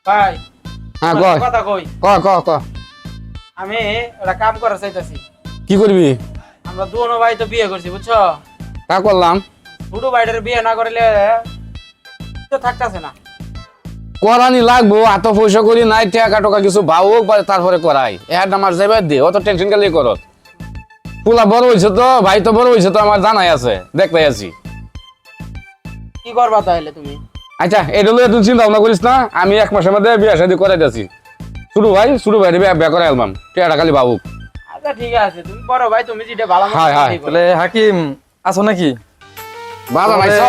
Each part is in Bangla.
ভাই হ্যাঁ কথা কই ক আমি একটা কাম করা চাইতাছি। কি করবি? আমরা দুনো ভাই তো বিয়ে করছি বুঝছো, তা করলাম। ছোট ভাইটার বিয়ে না করলে তো থাকতেছে না। করানি লাগবো, এত পয়সা করি নাই, টাকা টাকা কিছু ভাবুক তারপরে করাই। এর আমার যাইবার দে, অত টেনশন গেলে করত। পোলা বড় হয়েছে তো, ভাই তো বড় হয়েছে তো, আমার জানাই আছে, দেখতে আছি। কি করবা তাহলে তুমি? আচ্ছা এটা লইয়া তুই চিন্তা ভাবনা করিস না, আমি 1 মাসের মধ্যে বিয়ে শাদী করে দিয়েছি। ছোট ভাই বিয়ে করে আলবাম, টাকা খালি ভাবুক। আচ্ছা ঠিক আছে, তুমি বড় ভাই, তুমি যেটা ভালো মনে হ্যাঁ, করো হ্যাঁ। সেই করো। তাহলে হাকিম আছো নাকি? বাজান আইছ?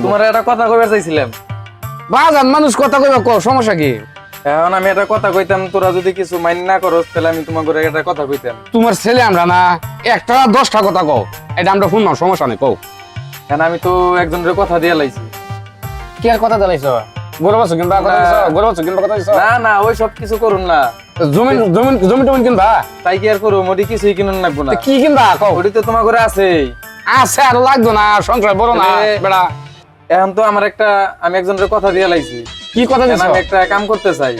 তোমার একটা কথা কইবার চাইছিলাম। বাজান মানুষ কথা কইবা, ক সমস্যা কি? এখন আমি একটা কথা কইতাম, তোরা যদি কিছু মাইন না করস তাহলে আমি তোমার করে একটা কথা কইতাম। তোমার ছেলে আমরা না, 1টা 10টা কথা কও, এটা আমরা শুনলাম, সমস্যা নেই, কও। কারণ আমি তো একজনের কথা দিয়ে লাইছি। কি আর কথা দিলাইছ? গরু বাছুর কিনবা কথা দিছ? গরু বাছুর কিনবা কথা দিছ? না না, ওই সব কিছু করুন না। জমি কিনবা? তাই কি আর করুম? ওটি কিছুই কিনুন লাগবো না। তা কি কিনবা কও? ওটি তো তোমার করে আছেই। আছে, আর লাগতো না, সংসার বড় না বেড়া। এখন তো আমি একজনের কথা দিয়ে লাইছি। কি কথা দিছ? আমি একটা কাম করতে চাই।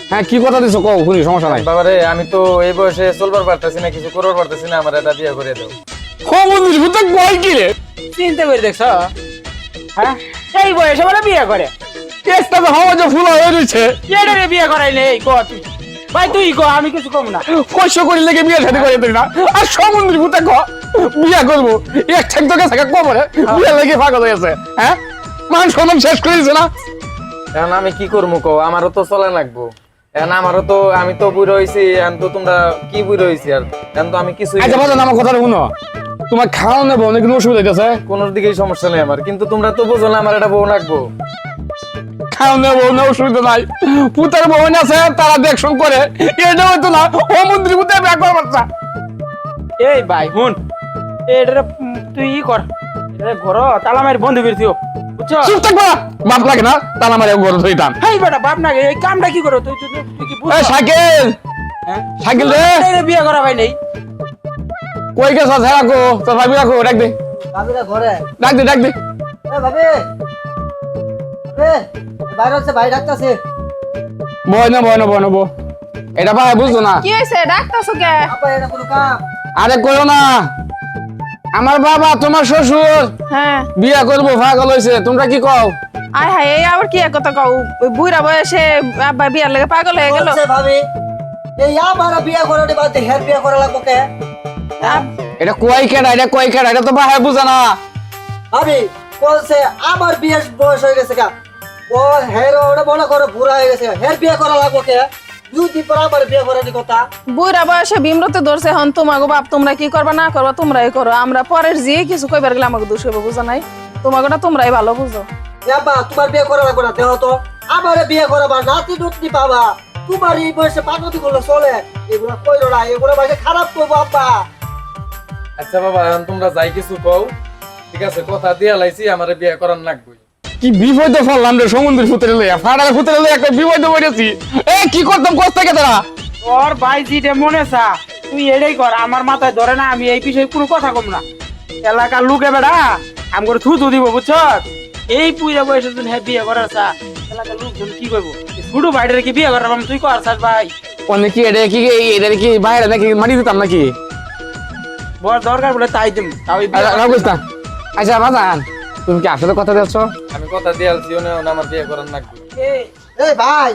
হ্যাঁ, কি কথা দিছ কও, শুনি, সমস্যা নাই। বাবারে, আমি তো এই বয়সে চলবার পারতেছি না, কিছু করবার পারতেছি না, আমার একটা বিয়ে করে দাও। ও বন্ধু, ভূত কই কি রে? চিন্তা করে দেখছো, হ্যাঁ এই বয়সে বলে বিয়ে করে? কেসটা তো হাওয়া যে ফুলা হয়ে রইছে। এটারে বিয়ে করাইলে এই কো তুই ভাই, তুই কো, আমি কিছু কম না। পয়সা করি লেগে বিয়ে শাদী করে দিই না, আর সমুদ্রী ভূতে ক বিয়ে করবো, এক ঠেক তোকে থাকা কবরে বিয়ে লেগে পাগল হয়েছে। হ্যাঁ, মান সম্মান শেষ করে দিছে না। এখন আমি কি করবো কও? আমারও তো চলা লাগবো। এখন আমি তো বুড়ো হয়েছি, এখন তো তোমরা কি বুড়ো হয়েছি আর? এখন তো আমি কিছুই আচ্ছা বাজান, আমার কথাটা শুনো, তোমার খাওয়া নেবো, অনেক অসুবিধা হইতেছে। কোন দিকেই সমস্যা নেই আমার, কিন্তু তোমরা তো বোঝো না আমার একটা বউ লাগবো। খাওয়া নেবো, অসুবিধা নাই। পুতার বোন আছে, তারা দেখশন করে, এটা হইতো না ও মন্ত্রী পুতে ব্যাপার বাচ্চা। এই ভাই হুন, এটারে তুই ই কর, এটারে ঘর তালা মারি বন্ধ করে দিও বুঝছো। চুপ থাকবা, বাপ লাগে না, তালা মারে ঘর ধইতাম। হেই বেটা, বাপ না এই কামটা কি করো তুই? তুই কি এই বুঝছো? সাইকেল, হ্যাঁ সাইকেল রে, এটারে বিয়ে করা ভাই নেই। কই গেছ? রাখো তো, ভাবি রাখো, ডাক দে, ভাবিরা ঘরে। ডাক দে, ডাক দে। এ ভাবি, বাইরে হচ্ছে, ভাই ডাকতেছে। বয় না, বয় না, বয় না, বো। এটা ভাই বুঝতো না। কি হয়েছে? ডাকতেছো কে? আপা এটা কোনো কাম? আরে কইও না, আমার বাবা তোমার শ্বশুর হ্যাঁ, বিয়া করবো, পাগল হয়েছে, তোমরা কি কও? আয় হায়, এই আবার কি এক কথা কও? ওই বুড়া বয়সে আব্বা বিয়ার লেগে পাগল হয়ে গেল। বলছে ভাবি, এই আমার বিয়ে করে দিবা, হের বিয়ে করা লাগবো কে? এটা কই কেডা, এটা কই কেডা, এটা তো ভাই বুঝে না। ভাবি বলছে আমার বিয়ের বয়স হয়ে গেছে গা, ও হের ওটা মনে করো বুড়া হয়ে গেছে, হের বিয়ে করা লাগবো কে? দুই পর আমার বিয়ে করার কথা। বুড়া বয়সে বিমরতে ধরছে, হন তোমাকে বাপ, তোমরা কি করবা না করবা তোমরাই করো, আমরা পরের যে কিছু কইবার গেলে আমাকে দোষ হইব, বুঝো নাই? তোমাকে না তোমরাই ভালো বুঝো। বাবা তোমার বিয়ে করা লাগবো না, দেহ তো আমার বিয়ে করাবা, নাতি নুতনি পাবা। তোমার এই বয়সে পাগতি করলে চলে? এগুলো কইলো না, এগুলো বাইরে খারাপ করবো আব্বা। আচ্ছা বাবা, এখন তোমরা যাই কিছু কও, ঠিক আছে? কথা দিয়ে লাইছি, আমার বিয়ে করার লাগবে। কি বিপদে ফেললাম রে, সমুদ্রের ফুতের লইয়া, ফাটার ফুতের লইয়া একটা বিপদে পড়েছি। এ কি করতাম, কষ্ট থেকে তারা। ওর ভাই যেটা মনে চা তুই এটাই কর, আমার মাথায় ধরে না, আমি এই বিষয়ে কোনো কথা কম না। এলাকার লোকে বেড়া আম করে থু দিব বুঝছো। এই পুইরা বয়সে যদি হ্যাঁ বিয়ে করার চা, এলাকার লোকজন কি করবো? ছোট ভাইটারে কি বিয়ে করার তুই কর চাস ভাই? অনেক কি এটা কি, এটা কি বাইরে নাকি মারি দিতাম নাকি? বড় দরকার বলে তাই দিম, তাও এই বিয়ে রাগ বুঝতাম। আচ্ছা বাজান, তুমি কি আসলে কথা দিচ্ছ? আমি কথা দিয়ে আলছি, আমার বিয়ে করার লাগবে। এই- এই ভাই,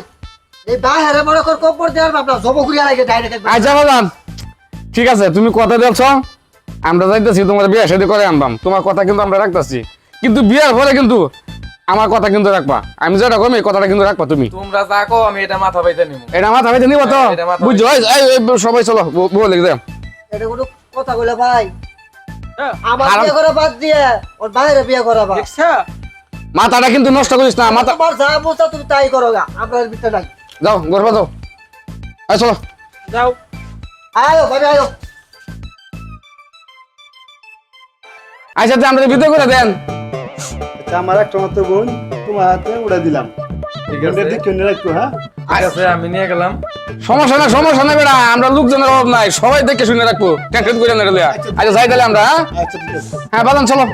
এই ভাই হারে মনে কর কপর দেওয়ার ভাবনা জবকুড়িয়া লাগে ডাইরেক্ট। আচ্ছা বাজান, ঠিক আছে, তুমি কথা দিচ্ছ, আমরা যাইতেছি, তোমার বিয়ে শাদী করে আনবাম, তোমার কথা কিন্তু আমরা রাখতেছি, কিন্তু বিয়ের পরে কিন্তু আমার কথা কিন্তু রাখবা। আমি যেটা কম এই কথাটা কিন্তু রাখবা তুমি। তোমরা যা কও আমি এটা মাথা পাইতে নিব। এটা মাথা ভাইতে নিব তো, হ্যাঁ, এটা মাথা বুঝছো? সবাই চলো, বলে যাও। এটা কোনো কথা কইলে ভাই, হ্যাঁ, আমার হারাম। বিয়ে করা বাদ দিয়ে ওর বাইরে বিয়ে করাবা। দেখছো? মাথাটা কিন্তু নষ্ট করিস না, মাথা। তোমার যা বুঝছো তুমি তাই করো গা, আমরা ভিতরে নাই। যাও গর্বা যাও, আয় চলো। যাও। আয়ো ভাবি আয়ো। আচ্ছা আমরা ভিতরে করে দেন। এটা আমার একটা মাত্র বোন, তোমার হাতে উড়ে দিলাম। ঠিক আছে, বোনটার দিক কেন রাখতো? হ্যাঁ, ঠিক আছে, আমি নিয়ে গেলাম। সমস্যা নাই বেটা, আমরা লোকজনের অভাব নাই, সবাই দেখে শুনে রাখবো, টেনশন করে না রে। আচ্ছা যাই তাহলে আমরা, হ্যাঁ? আচ্ছা ঠিক আছে। হ্যাঁ বাজান চলো।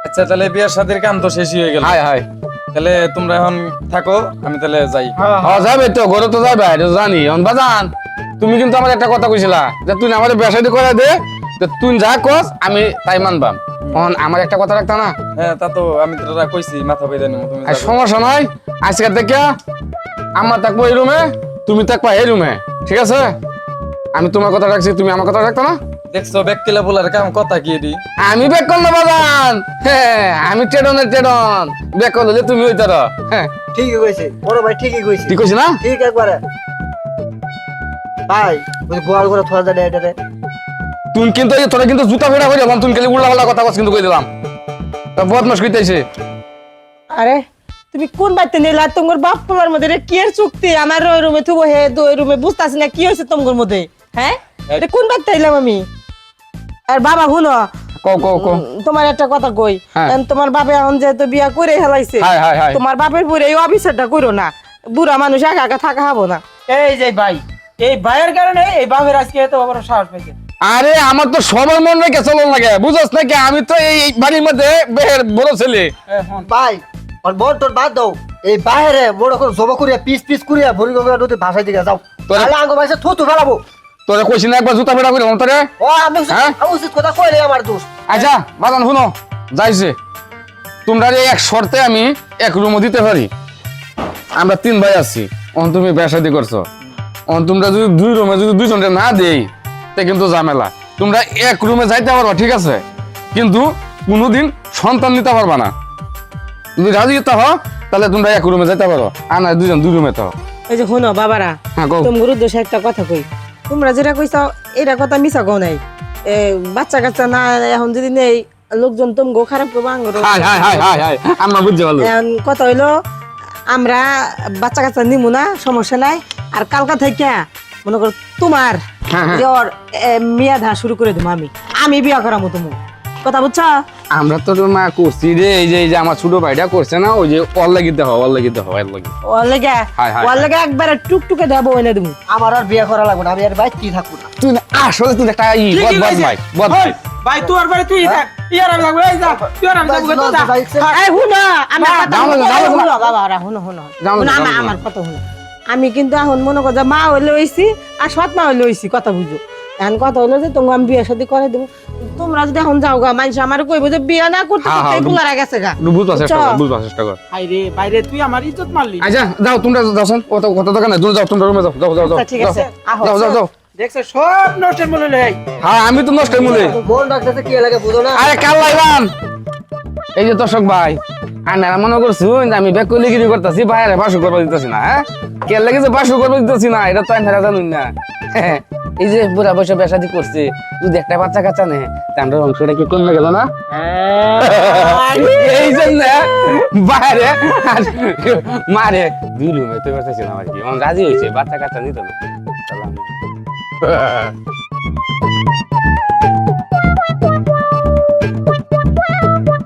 আচ্ছা আচ্ছা তাহলে বিয়ের শাদীর কাম তো শেষই হয়ে গেল হাই হাই তাহলে তোমরা এখন থাকো আমি তাহলে যাই যাবে তো ঘরে তো যাবে এটা তো জানি এখন বাজান তুমি কিন্তু আমার একটা কথা কইছিলা যে তুই আমাদের ব্যবসায়ী করে দে যে তুই যা কস আমি তাই মানবাম এখন আমার একটা কথা রাখতা না হ্যাঁ তা তো আমি তোরা কইছি মাথা বেঁধে নেবো তুমি আর যাবে। সমস্যা নাই আজকে থেকে আমার থাকবো এই রুমে তুমি থাকবা এই রুমে ঠিক আছে আমি তোমার কথা রাখছি তুমি আমার কথা রাখতো না দেখছো ব্যক্তিলা বলার কাম কথা কি দি আমি বেক করলো বাজান হ্যাঁ আমি টেডনের টেডন বেক করলে তুমি ওই তার হ্যাঁ ঠিকই কইছে বড় ভাই ঠিকই কইছে ঠিক কইছি না ঠিক একবারে ভাই ওই গোয়াল করে থোয়া যায় এটারে তুই কিন্তু তোরা কিন্তু জুতা ফেরা হয়ে যাবাম তুই খালি উল্লা পাল্লা কথা কস কিন্তু কই দিলাম তা বদমাস কইতেছে আরে তুমি কোন বাড়িতে নিলা তোমার বাপ পোলার মধ্যে রে কি এর চুক্তি আমার ওই রুমে থুবো হে ওই রুমে বুঝতাছি না কি হয়েছে তোমার মধ্যে হ্যাঁ এটা কোন বাড়িতে এলাম আমি আর বাবা শুনো কও কও কও তোমার একটা কথা কই হ্যাঁ। তোমার বাপে এখন যেহেতু বিয়া করে হেলাইছে হাই হাই হাই তোমার বাপের পুরে এই অফিসারটা করো না বুড়া মানুষ একা একা থাকা হবো না এই যে ভাই এই ভাইয়ের কারণে এই বাপের আজকে এত বড় সাহস পেয়েছে আরে আমার তো সবার মন রেখে চলন লাগে বুঝছ নাকি আমি তো এই বাড়ির মধ্যে বের বড় ছেলে ভাই আর বল তোর বাদ দাও এই বাইরে বড় করে জবা করিয়া পিস পিস করিয়া ভরি করে নদী ভাষায় দিকে যাও তোরা- তাহলে আঙ্গ ভাষা থুতু ফেলাবো তোরা কইছি না একবার জুতা ফেরা করে তোরে ও আমি হ্যাঁ? উচিত কথা কইলে আমার দোষ আচ্ছা বাজান শুনো যাইছে তোমরা এক শর্তে আমি এক রুমও দিতে পারি আমরা 3 ভাই আছি অন তুমি বেশাদি করছো অন তোমরা যদি 2 রুমে যদি 2 জনকে না দেই তে কিন্তু ঝামেলা তোমরা এক রুমে যাইতে পারবা ঠিক আছে কিন্তু কোনোদিন সন্তান নিতে পারবা না যদি রাজি হতে হও তাহলে তোমরা এক রুমে যাইতে পারো আর না 2 জন 2 রুমে তো এই যে শোনো বাবারা হ্যাঁ কও তোমার উদ্দেশ্যে একটা কথা কই তোমরা যেটা কইছাও এটা কথা মিছা কও নাই এ বাচ্চা কাচ্চা না এখন যদি নেই লোকজন তোমাকে খারাপ করবো আঙ্গুর high high high high high আমরা বুঝতে পারলো এখন কথা হইলো আমরা বাচ্চা কাচ্চা নিমু না সমস্যা নাই আর কালকা থেকে মনে করো তোমার হ্যাঁ, হ্যাঁ। যে ওর মেয়া ধা শুরু করে দেবো আমি বিয়া করামো তুমি কথা বুঝছো আমরা তো মা করছি রে এই যে আমার ছোট ভাইটা করছে না ওই যে অল লাগিতে হয় অল লাগিতে হয় অল লাগি ওর লেগে হায়, হায়, ওর লেগে একবারে টুকটুকে দেবো এনে দেবো আমার আর বিয়ে করা লাগবে না আমি আর বাইক কি থাকবো না তুই না আসলে তুই একটা ই ঠিকই বদ কইছে। ভাই বদ ভাই ভাই তোর বাড়ি তুই থাক ইয়ার আমি লাগবে এই যা তুই আর আমি লাগবে তো যা এই হুনো আমার কথা দাও না, হুনো, দাও না। হুনো বাবা ওরা হুনো হুনো দাও না, হুনো, দাও না। আমার কথা হুনো আমি কিন্তু এখন মনে করো যে মা হইলে হইছি আর সৎ মা হইলে হইছি কথা বুঝো এখন কথা হইলো যে তোমাকে আমি বিয়ে শাদী করে দেবো তোমরা যদি এখন যাও গা মানুষ আমার কইবো যে বিয়ে না করতে হ্যাঁ, করতে হ্যাঁ, পুলারা গেছে গা একটু বুঝবার চেষ্টা কর বুঝছো? বুঝবার চেষ্টা কর হাই রে বাইরে তুই আমার ইজ্জত মারলি আচ্ছা যাও তোমরা যাও শোন ও তো কত টাকা নাই তুমি যাও তোমরা রুমে যাও যাও যাও যাও আচ্ছা, ঠিক আছে, আহো। যাও যাও যাও দেখছে সব নষ্টের মূল্য নেই হ্যাঁ আমি তো নষ্ট মূলে মন রাখতেছে কি লাগে বুঝো না আরে কাল লাইবান এই যে দর্শক ভাই আনারা মনে করছুন যে আমি বেকুলি গিরি করতেছি বাইরে বাসু করবা দিতেছি না হ্যাঁ কে লাগে যে বাসু করবা দিতেছি না এটা তো আনারা জানুন না এই যে বুড়া বয়সে বেসাদি করছে যদি একটা বাচ্চা কাচ্চা নেই তার অংশটা কি কমে গেল না এই জন্য বাইরে মারে দুই রুমে তো বেঁচেছিলাম আর কি রাজি হয়েছে বাচ্চা কাচ্চা নিত না